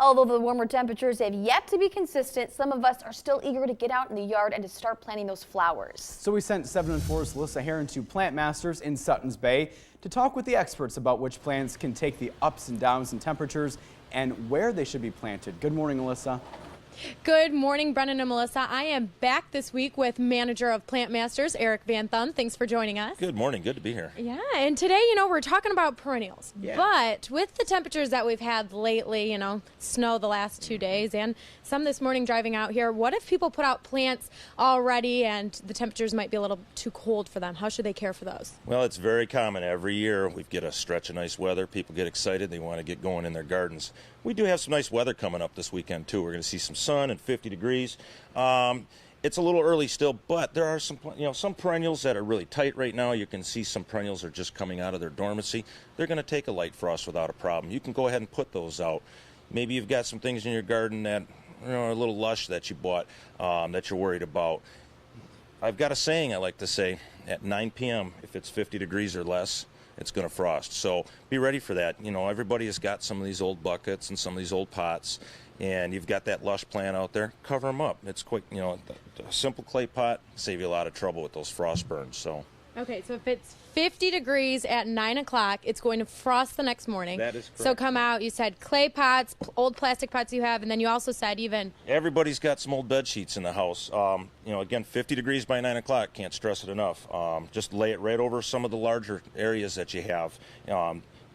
Although the warmer temperatures have yet to be consistent, some of us are still eager to get out in the yard and to start planting those flowers. So we sent 7 and 4's Alyssa Heron to Plant Masters in Suttons Bay to talk with the experts about which plants can take the ups and downs in temperatures and where they should be planted. Good morning, Alyssa. Good morning, Brennan and Melissa. I am back this week with manager of Plant Masters, Eric Van Thun. Thanks for joining us. Good morning. Good to be here. Yeah, and today, we're talking about perennials. Yeah. But with the temperatures that we've had lately, snow the last 2 days and some this morning driving out here, what if people put out plants already and the temperatures might be a little too cold for them? How should they care for those? Well, it's very common. Every year we get a stretch of nice weather. People get excited. They want to get going in their gardens. We do have some nice weather coming up this weekend, too. We're going to see some sun and 50 degrees. It's a little early still, but there are some perennials that are really tight right now. You can see some perennials are just coming out of their dormancy. They're going to take a light frost without a problem. You can go ahead and put those out. Maybe you've got some things in your garden that are a little lush that you bought that you're worried about. I've got a saying I like to say, at 9 p.m., if it's 50 degrees or less, it's going to frost. So be ready for that. Everybody has got some of these old buckets and some of these old pots, and you've got that lush plant out there. Cover them up. It's quick. A simple clay pot save you a lot of trouble with those frost burns. So. Okay, so if it's 50 degrees at 9 o'clock, it's going to frost the next morning. That is correct. So come out, you said clay pots, old plastic pots you have, and then you also said even... Everybody's got some old bed sheets in the house. Again, 50 degrees by 9 o'clock, can't stress it enough. Just lay it right over some of the larger areas that you have.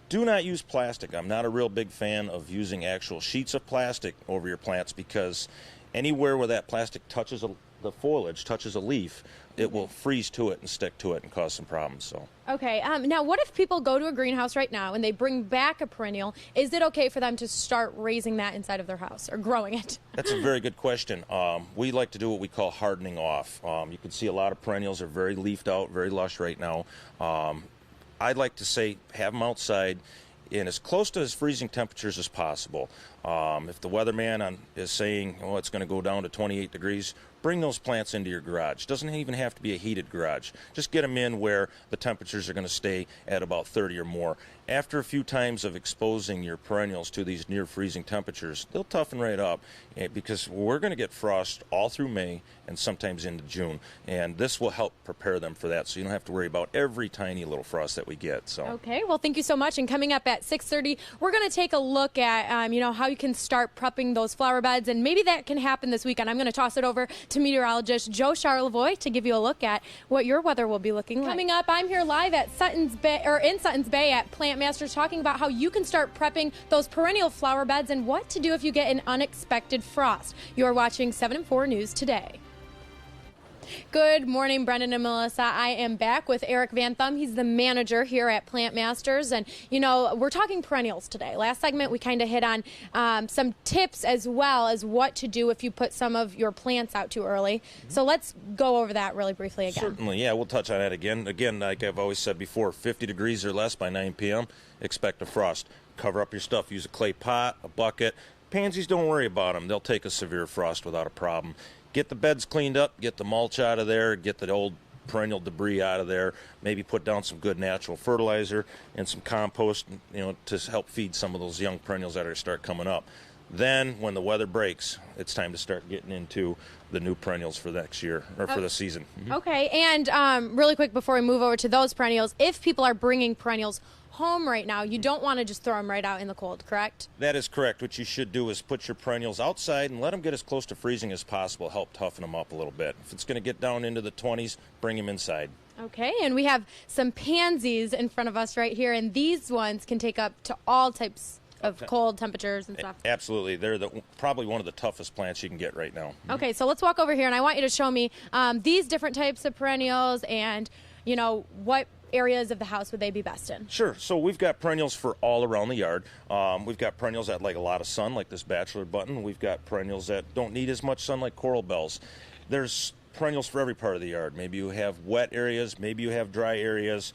Do not use plastic. I'm not a real big fan of using actual sheets of plastic over your plants because anywhere where that plastic touches the foliage, touches a leaf, it will freeze to it and stick to it and cause some problems. So. Okay, now what if people go to a greenhouse right now and they bring back a perennial? Is it okay for them to start raising that inside of their house or growing it? That's a very good question. We like to do what we call hardening off. You can see a lot of perennials are very leafed out, very lush right now. I'd like to say have them outside in as close to as freezing temperatures as possible. If the weatherman is saying, it's going to go down to 28 degrees, bring those plants into your garage. Doesn't even have to be a heated garage. Just get them in where the temperatures are going to stay at about 30 or more. After a few times of exposing your perennials to these near freezing temperatures, they'll toughen right up because we're going to get frost all through May and sometimes into June. And this will help prepare them for that so you don't have to worry about every tiny little frost that we get. So. Okay, well, thank you so much. And coming up at 6:30, we're going to take a look at, how you can start prepping those flower beds. And maybe that can happen this weekend. I'm going to toss it over to meteorologist Joe Charlevoix to give you a look at what your weather will be looking like. Coming up, I'm here live at Suttons Bay at Plant Masters talking about how you can start prepping those perennial flower beds and what to do if you get an unexpected frost. You're watching 7 and 4 News Today. Good morning, Brendan and Melissa. I am back with Eric Van Thun. He's the manager here at Plant Masters. And, we're talking perennials today. Last segment, we kind of hit on some tips as well as what to do if you put some of your plants out too early. Mm-hmm. So let's go over that really briefly again. Certainly, yeah, we'll touch on that again. Again, like I've always said before, 50 degrees or less by 9 p.m., expect a frost. Cover up your stuff. Use a clay pot, a bucket. Pansies, don't worry about them. They'll take a severe frost without a problem. Get the beds cleaned up, get the mulch out of there, get the old perennial debris out of there, maybe put down some good natural fertilizer and some compost, to help feed some of those young perennials that are start coming up. Then when the weather breaks, it's time to start getting into the new perennials for next year or for the season. Mm-hmm. Okay, and really quick before we move over to those perennials, if people are bringing perennials home right now, you don't want to just throw them right out in the cold, correct? That is correct. What you should do is put your perennials outside and let them get as close to freezing as possible, help toughen them up a little bit. If it's going to get down into the 20s, bring them inside. Okay, and we have some pansies in front of us right here, and these ones can take up to all types of cold temperatures and stuff. Absolutely. They're probably one of the toughest plants you can get right now. Okay, so let's walk over here, and I want you to show me these different types of perennials and, what areas of the house would they be best in? Sure. So we've got perennials for all around the yard. We've got perennials that like a lot of sun, like this bachelor button. We've got perennials that don't need as much sun, like coral bells. There's perennials for every part of the yard. Maybe you have wet areas, maybe you have dry areas,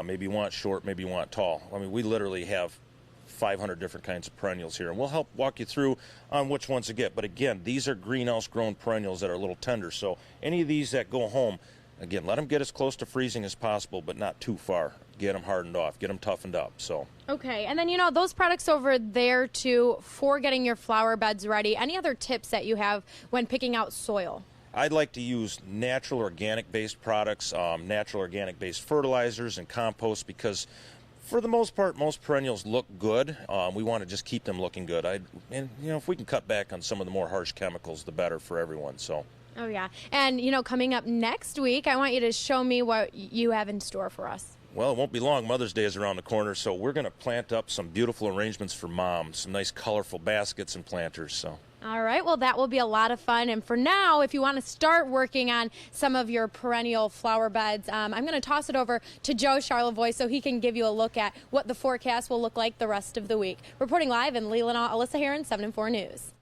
maybe you want short, maybe you want tall. We literally have 500 different kinds of perennials here, and we'll help walk you through on which ones to get. But again, these are greenhouse grown perennials that are a little tender, so any of these that go home, again, let them get as close to freezing as possible, but not too far. get them hardened off, get them toughened up. So. Okay, and then those products over there too for getting your flower beds ready. Any other tips that you have when picking out soil? I'd like to use natural organic-based products, natural organic-based fertilizers and compost, because for the most part, most perennials look good. We want to just keep them looking good. And if we can cut back on some of the more harsh chemicals, the better for everyone. So. Oh yeah, and coming up next week, I want you to show me what you have in store for us. Well, it won't be long. Mother's Day is around the corner, so we're going to plant up some beautiful arrangements for Mom, some nice colorful baskets and planters. So. All right, well, that will be a lot of fun. And for now, if you want to start working on some of your perennial flower beds, I'm going to toss it over to Joe Charlevoix so he can give you a look at what the forecast will look like the rest of the week. Reporting live in Leelanau, Alyssa Heron, 7 and 4 News.